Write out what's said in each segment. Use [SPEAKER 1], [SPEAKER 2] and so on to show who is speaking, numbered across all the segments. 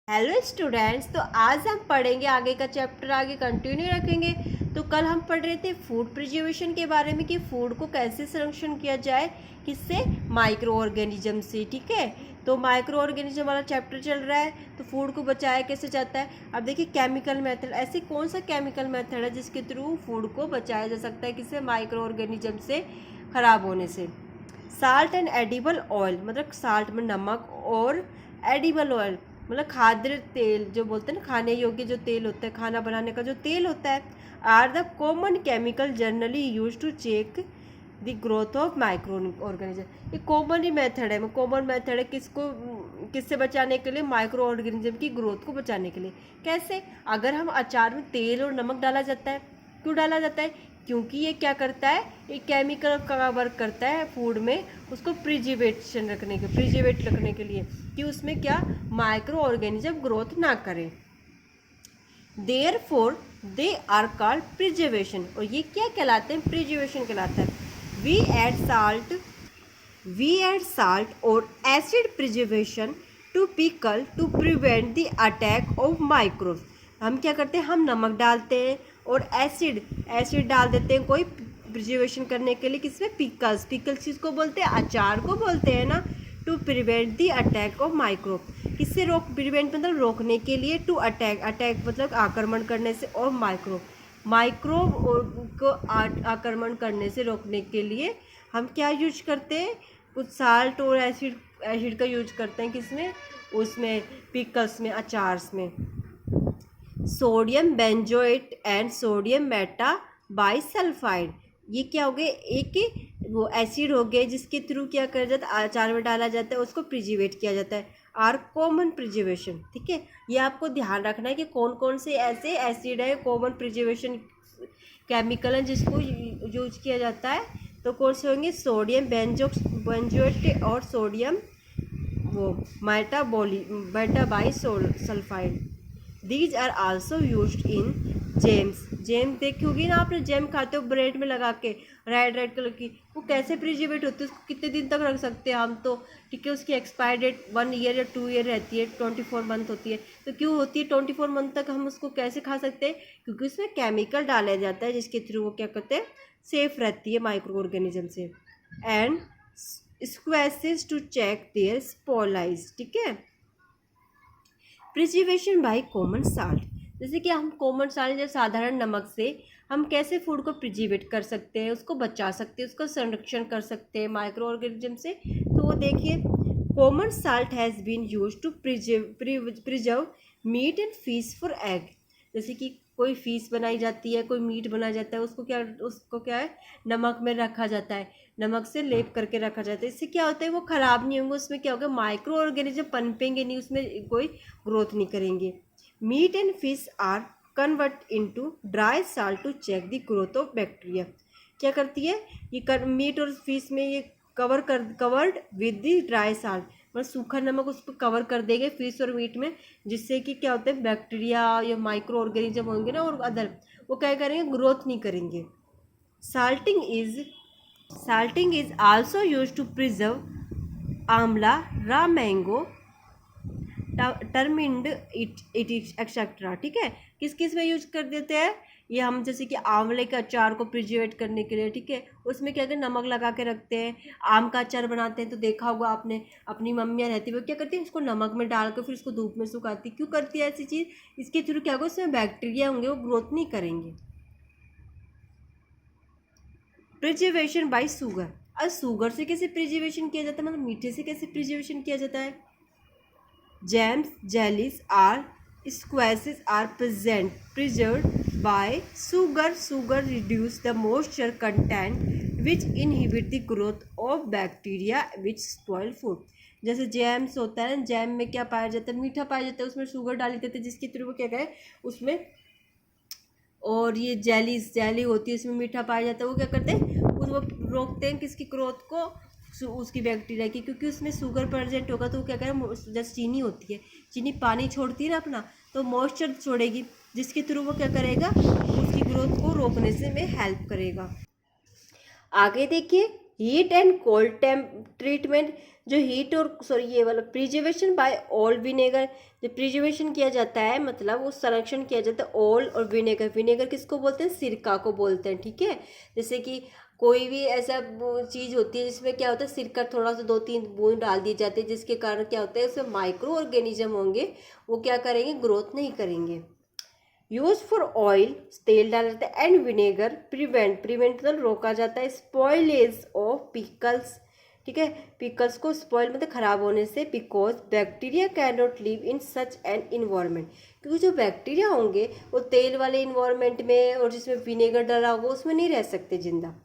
[SPEAKER 1] Hello students, तो आज हम पढ़ेंगे आगे का चैप्टर, आगे कंटिन्यू रखेंगे। तो कल हम पढ़ रहे थे फूड प्रिजर्वेशन के बारे में कि फूड को कैसे संरक्षण किया जाए, किससे, माइक्रो ऑर्गेनिज्म से। ठीक है, तो माइक्रो ऑर्गेनिज्म वाला चैप्टर चल रहा है। तो फूड को बचाया कैसे जाता है। अब देखिए केमिकल मेथड, ऐसे कौन सा केमिकल मेथड है जिसके थ्रू फूड को बचाया जा सकता है, किससे, माइक्रो ऑर्गेनिज्म से खराब होने से। साल्ट एंड एडिबल ऑयल, मतलब साल्ट में नमक, और एडिबल ऑयल मतलब खाद्य तेल, जो बोलते हैं ना खाने योग्य जो तेल होता है, खाना बनाने का जो तेल होता है, are the common chemical generally use to check the growth of micro organism. ये कॉमन ही मेथड है, कॉमन मेथड है किससे बचाने के लिए, माइक्रो ऑर्गेनिज्म की ग्रोथ को बचाने के लिए। कैसे, अगर हम अचार में तेल और नमक डाला जाता है, क्यों डाला जाता है, क्योंकि ये क्या करता है, एक केमिकल का वर्क करता है फूड में, उसको प्रिजर्वेट रखने के लिए, कि उसमें क्या माइक्रो ऑर्गेनिज्म ग्रोथ ना करें। Therefore they are called preservation, और ये क्या कहलाते हैं, प्रिजर्वेशन कहलाता है। वी एड साल्ट और acid preservation to pickle to prevent the attack of microbes. हम क्या करते हैं, हम नमक डालते हैं और एसिड डाल देते हैं कोई प्रिजर्वेशन करने के लिए, किसमें, पिकल्स किसको बोलते हैं, अचार को बोलते हैं ना। To prevent the attack of microbe, किससे प्रिवेंट मतलब रोकने के लिए, टू अटैक मतलब आक्रमण करने से, और माइक्रोब को आक्रमण करने से रोकने के लिए हम क्या यूज करते हैं, कुछ साल्ट और एसिड का यूज करते हैं, किसमें, उसमें पिकल्स में, अचार्स में। Sodium benzoate and sodium Meta bisulphide, ये क्या हो गए, एक वो एसिड हो गए जिसके थ्रू क्या कर जाता है, अचार में डाला जाता है, उसको प्रिजर्वेट किया जाता है, आर कॉमन प्रिजर्वेशन। ठीक है, ये आपको ध्यान रखना है कि कौन कौन से ऐसे एसिड है, कॉमन प्रिजर्वेशन केमिकल है जिसको यूज किया जाता है। तो कौन से होंगे, सोडियम बेंजोएट और सोडियम वो metabisulphide. These are also used in jams देखी होगी ना आपने, जेम खाते हो ब्रेड में लगा के, रेड कलर की, वो कैसे प्रिजर्वेट होती है, उसको कितने दिन तक रख सकते हैं हम तो। ठीक है, उसकी एक्सपायर डेट 1 ईयर या 2 ईयर रहती है, 24 मंथ होती है। तो क्यों होती है 24 मंथ तक, हम उसको कैसे खा सकते हैं, क्योंकि उसमें केमिकल डाला जाता है जिसके थ्रू वो क्या करते हैं, सेफ रहती है माइक्रो ऑर्गेनिज्म से। And squashes to check their spoilage. ठीक है, प्रिजर्वेशन बाय कॉमन साल्ट, जैसे कि हम कॉमन साल्ट या साधारण नमक से हम कैसे फूड को प्रिजर्वेट कर सकते हैं, उसको बचा सकते हैं, उसका संरक्षण कर सकते हैं माइक्रो ऑर्गेनिज्म से। तो वो देखिए, common salt has been use to preserve meat and fish for egg, जैसे कि कोई फिश बनाई जाती है, कोई मीट बनाया जाता है, उसको क्या है, नमक में रखा जाता है, नमक से लेप करके रखा जाता है। इससे क्या होता है, वो ख़राब नहीं होंगे, उसमें क्या होगा, माइक्रो ऑर्गेनिज्म पनपेंगे नहीं, उसमें कोई ग्रोथ नहीं करेंगे। Meat and fish are convert into dry salt to check the growth of bacteria. क्या करती है ये, मीट और फिश में ये covered with the dry salt, मतलब सूखा नमक उस पर कवर कर देंगे फिश और मीट में, जिससे कि क्या होता है, बैक्टीरिया या माइक्रो ऑर्गेनिज्म होंगे ना, और अदर वो क्या करेंगे, ग्रोथ नहीं करेंगे। Salting is also use to preserve amla, raw mango, टर्मिंड it etcetera. ठीक है, किस में यूज कर देते हैं ये हम, जैसे कि आंवले के अचार को प्रिजर्वेट करने के लिए। ठीक है, उसमें क्या करते हैं, नमक लगा के रखते हैं। आम का अचार बनाते हैं तो देखा होगा आपने, अपनी मम्मियाँ रहती है वो क्या करती है, उसको नमक में डाल के फिर उसको धूप में सुखाती। क्यों करती है ऐसी चीज़, इसके थ्रू क्या होगा, उसमें बैक्टीरिया होंगे, वो ग्रोथ नहीं करेंगे। प्रिजर्वेशन बाय शुगर, और शुगर से कैसे प्रिजर्वेशन किया जाता है, मतलब मीठे से कैसे प्रिजर्वेशन किया जाता है। Jams, jellies are squashes are preserved by sugar. Sugar reduce the moisture content which inhibit the growth of bacteria which spoil food. जैसे जैम्स होता है ना, जैम में क्या पाया जाता है, मीठा पाया जाता है, उसमें शुगर डाली देते हैं जिसके थ्रू वो क्या कहे उसमें, और ये जेली होती है उसमें मीठा पाया जाता है, वो क्या करते हैं, वो रोकते हैं किसकी ग्रोथ को, उसकी बैक्टीरिया की, क्योंकि उसमें शुगर प्रेजेंट होगा। तो वो क्या करें, जैसे चीनी होती है, चीनी पानी छोड़ती है ना अपना, तो मॉइस्चर छोड़ेगी, जिसके थ्रू वो क्या करेगा, उसकी ग्रोथ को रोकने से में हेल्प करेगा। आगे देखिए, हीट एंड कोल्ड ट्रीटमेंट, जो हीट और सॉरी ये वाला प्रिजर्वेशन बाय ऑल विनेगर, जो प्रिजर्वेशन किया जाता है मतलब वो संरक्षण किया जाता है ऑल और विनेगर। विनेगर किसको बोलते हैं? सिरका को बोलते हैं, ठीक है। जैसे कि कोई भी ऐसा चीज़ होती है जिसमें क्या होता है, सिरका थोड़ा सा 2-3 बूंद डाल दिए जाते हैं, जिसके कारण क्या होता है उसमें माइक्रो ऑर्गेनिज्म होंगे, वो क्या करेंगे, ग्रोथ नहीं करेंगे। यूज फॉर ऑयल, तेल डाला जाता है, एंड विनेगर प्रिवेंट, प्रिवेंट मतलब रोका जाता है, स्पॉइलेज ऑफ पिकल्स, ठीक है। पिकल्स को स्पॉइल मतलब खराब होने से, because bacteria can not live in such an environment, क्योंकि जो बैक्टीरिया होंगे वो तेल वाले इन्वायरमेंट में और जिसमें विनेगर डाला होगा उसमें नहीं रह सकते जिंदा।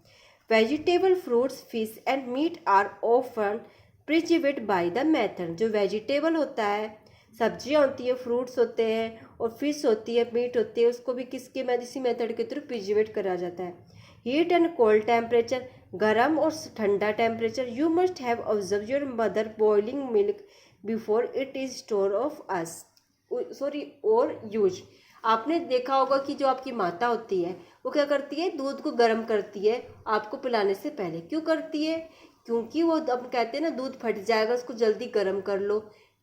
[SPEAKER 1] Vegetable, fruits, fish and meat are often preserved by the method, जो वेजिटेबल होता है, सब्जियां होती है, फ्रूट्स होते हैं और फिश होती है, मीट होती है, उसको भी किसके इसी मेथड के थ्रू प्रिजर्वेट करा जाता है। हीट एंड कोल्ड टेम्परेचर, गर्म और ठंडा temperature. You must have observe your mother boiling milk before it is store of us sorry और यूज। आपने देखा होगा कि जो आपकी माता होती है वो क्या करती है, दूध को गर्म करती है आपको पिलाने से पहले। क्यों करती है? क्योंकि वो अब कहते हैं ना दूध फट जाएगा, उसको जल्दी गर्म कर लो,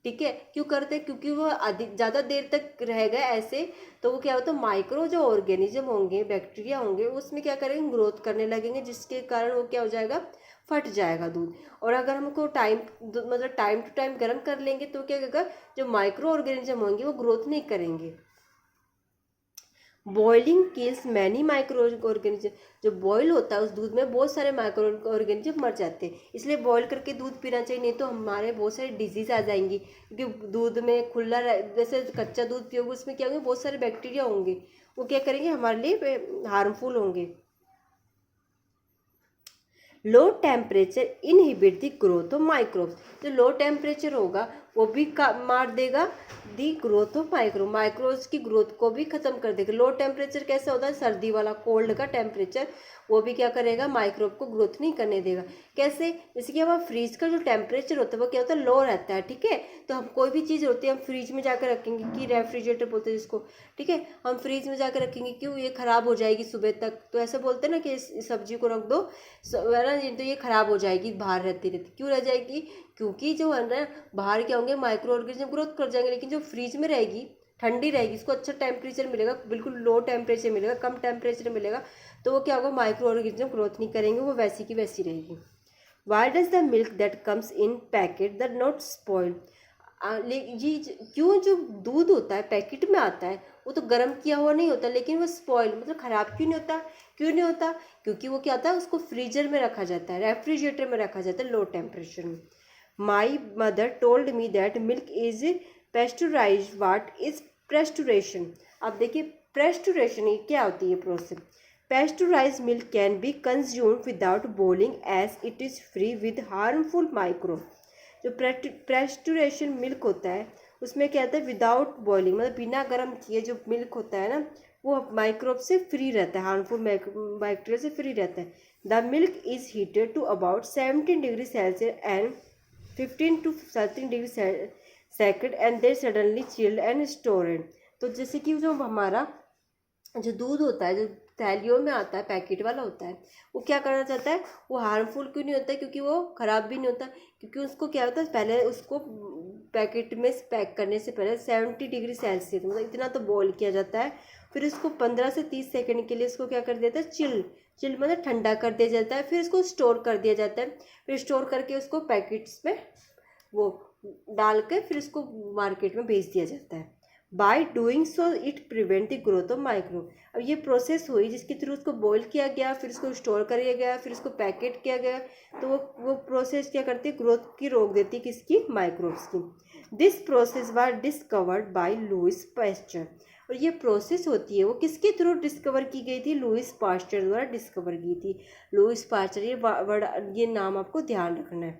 [SPEAKER 1] ठीक है। क्यों करते हैं? क्योंकि वो अधिक ज़्यादा देर तक रहेगा ऐसे तो वो क्या होता है, माइक्रो जो ऑर्गेनिज्म होंगे, बैक्टीरिया होंगे, उसमें क्या करेंगे, ग्रोथ करने लगेंगे, जिसके कारण वो क्या हो जाएगा, फट जाएगा दूध। और अगर हमको मतलब टाइम टू टाइम गर्म कर लेंगे तो क्या होगा, जो माइक्रो ऑर्गेनिज्म होंगे वो ग्रोथ नहीं करेंगे। Boiling kills many micro organism, जो बॉयल होता है उस दूध में बहुत सारे माइक्रो ऑर्गेनिज्म मर जाते हैं, इसलिए बॉयल करके दूध पीना चाहिए, नहीं तो हमारे बहुत सारे डिजीज आ जाएंगी। क्योंकि दूध में खुला जैसे कच्चा दूध पियोगे उसमें क्या होंगे, बहुत सारे बैक्टीरिया होंगे, वो क्या करेंगे, हमारे लिए हार्मफुल होंगे। Low temperature inhibit the growth of microbes, जो लो टेम्परेचर होगा वो भी मार देगा दी ग्रोथ ऑफ माइक्रोब्स की ग्रोथ को भी खत्म कर देगा। लो टेम्परेचर कैसा होता है, सर्दी वाला कोल्ड का टेम्परेचर, वो भी क्या करेगा, माइक्रोब को ग्रोथ नहीं करने देगा। कैसे? जैसे कि हमारा फ्रीज का जो टेम्परेचर होता है वो क्या होता है, लो रहता है, ठीक है। तो हम कोई भी चीज़ होती है हम फ्रीज में जाकर रखेंगे, कि रेफ्रिजरेटर बोलते हैं जिसको, ठीक है, हम फ्रीज में जाकर रखेंगे, क्यों, ये खराब हो जाएगी सुबह तक, तो ऐसे बोलते हैं ना कि इस सब्जी को रख दो है ना, तो ये खराब हो जाएगी बाहर रहती रहती। क्यों रह जाएगी? क्योंकि जो है ना बाहर क्या होंगे, माइक्रो ऑर्गेनिज्म ग्रोथ कर जाएंगे, लेकिन जो फ्रीज में रहेगी ठंडी रहेगी, इसको अच्छा टेम्परेचर मिलेगा, बिल्कुल लो टेम्परेचर मिलेगा, कम टेम्परेचर मिलेगा, तो वो क्या होगा, माइक्रो ऑर्गेनिज्म ग्रोथ नहीं करेंगे, वो वैसी की वैसी रहेगी। Why does the milk that comes in packet the not spoil, ये क्यों, जो दूध होता है पैकेट में आता है वो तो गर्म किया हुआ नहीं होता, लेकिन वो स्पॉइल मतलब खराब क्यों नहीं होता? क्यों नहीं होता? क्योंकि वो क्या होता है, उसको फ्रीजर में रखा जाता है, रेफ्रिजरेटर में रखा जाता है लो टेम्परेचर में। My mother told me that milk is pasteurise. What is pasteurisation? अब देखिए पेस्टुरेशन क्या होती है process. Pasteurise milk can be consumed without boiling as it is free with harmful micro. जो पेस्टुरेशन मिल्क होता है उसमें क्या होता है, विदाउट बॉइलिंग मतलब बिना गर्म किए जो मिल्क होता है ना वो माइक्रोब से फ्री रहता है, हार्मफुल बैक्टीरिया से फ्री रहता है। The milk is heated to about 17 degree Celsius and 15 to 13 degree second and there suddenly chilled and stored. तो जैसे कि जो हमारा जो दूध होता है, जो थैलियों में आता है, पैकेट वाला होता है, वो क्या करना चाहता है, वो हार्मफुल क्यों नहीं होता है, क्योंकि वो ख़राब भी नहीं होता, क्योंकि उसको क्या होता है, पहले उसको पैकेट में पैक करने से पहले 70 डिग्री सेल्सियस मतलब इतना तो बॉईल किया जाता है, फिर उसको 15 से 30 सेकंड के लिए उसको क्या कर देता है, चिल चिल मतलब ठंडा कर दिया जाता है, फिर इसको स्टोर कर दिया जाता है, फिर स्टोर करके उसको पैकेट्स में वो डाल के फिर इसको मार्केट में भेज दिया जाता है। By doing so it prevent the growth of micro. अब ये प्रोसेस हुई जिसके थ्रू उसको बॉईल किया गया, फिर उसको स्टोर किया गया, फिर उसको पैकेट किया गया, तो वो प्रोसेस क्या करती है, ग्रोथ की रोक देती है, किसकी, माइक्रोब्स की। This process was discovered by Louis Pasteur. और ये प्रोसेस होती है वो किसके थ्रू डिस्कवर की गई थी, लुइस पास्चर द्वारा डिस्कवर की थी। लुइस पास्चर, ये वर्ड, ये नाम आपको ध्यान रखना है।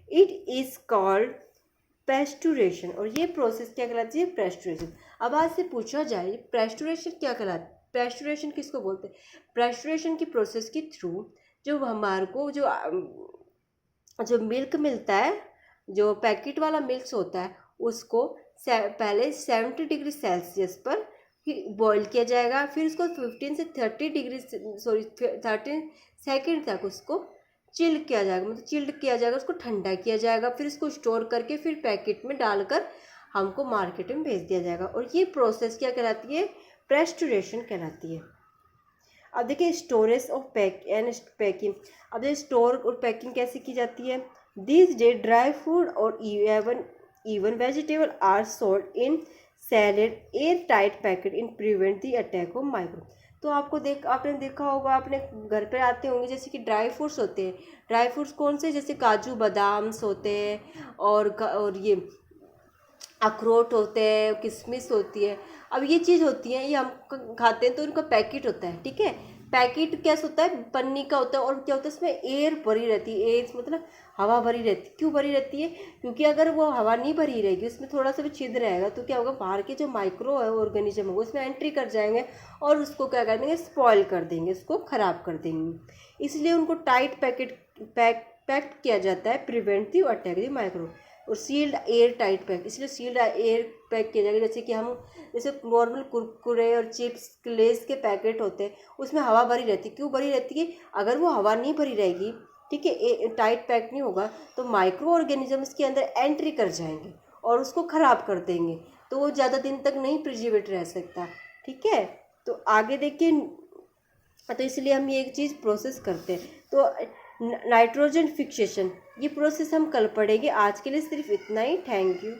[SPEAKER 1] इट इज़ कॉल्ड पेस्टुरेशन, और ये प्रोसेस क्या कहलाती है, पेस्टुरेशन। अब आज से पूछा जाए पेस्टुरेशन क्या कहलाता है, पेस्टुरेशन किसको बोलते हैं? पेस्टुरेशन की प्रोसेस के थ्रू जो हमारे को जो मिल्क मिलता है, जो पैकेट वाला मिल्क होता है, उसको पहले 70 डिग्री सेल्सियस पर बॉईल किया जाएगा, फिर उसको 15 से 30 डिग्री 13 सेकेंड तक उसको चिल किया जाएगा, मतलब चिल्ड किया जाएगा, उसको ठंडा किया जाएगा, फिर इसको स्टोर करके फिर पैकेट में डालकर हमको मार्केट में भेज दिया जाएगा। और ये प्रोसेस क्या कहलाती है? प्रेस्टोरेशन कहलाती है। अब देखिए स्टोरेज ऑफ पैकिंग। अब देखिए स्टोर और पैकिंग कैसे की जाती है? दिस डे ड्राई फूड और even vegetable are sold in sealed airtight packet in prevent the attack of micro. तो आपने देखा होगा, आपने घर पे आते होंगे, जैसे कि ड्राई फ्रूट्स होते हैं। ड्राई फ्रूट्स कौन से? जैसे काजू बादाम्स होते हैं और ये अखरोट होते हैं, किशमिश होती है। अब ये चीज़ होती है, ये हम खाते हैं तो इनका पैकेट होता है, ठीक है। पैकेट कैसा होता है? पन्नी का होता है। और क्या होता है इसमें? एयर भरी रहती है। एयर मतलब हवा भरी रहती है। क्यों भरी रहती है? क्योंकि अगर वो हवा नहीं भरी रहेगी, उसमें थोड़ा सा भी छिद्र रहेगा, तो क्या होगा? बाहर के जो माइक्रो ऑर्गेनिज्म होगा उसमें एंट्री कर जाएंगे और उसको क्या कर देंगे? स्पॉइल कर देंगे, उसको ख़राब कर देंगे। इसलिए उनको टाइट पैक्ड किया जाता है, prevent the attack the micro. और सील्ड एयर टाइट पैक, इसलिए सील्ड एयर पैक किया जाएगा। जैसे नॉर्मल कुरकुरे और चिप्स लेस के पैकेट होते हैं, उसमें हवा भरी रहती है। क्यों भरी रहती है? अगर वो हवा नहीं भरी रहेगी, ठीक है, टाइट पैक नहीं होगा, तो माइक्रो ऑर्गेनिज्म इसके अंदर एंट्री कर जाएंगे और उसको ख़राब कर देंगे, तो वो ज़्यादा दिन तक नहीं प्रिजर्वेट रह सकता, ठीक है। तो आगे देखिए, तो इसलिए हम ये एक चीज़ प्रोसेस करते हैं। तो नाइट्रोजन फिक्सेशन, ये प्रोसेस हम कल पढ़ेंगे। आज के लिए सिर्फ इतना ही। Thank you.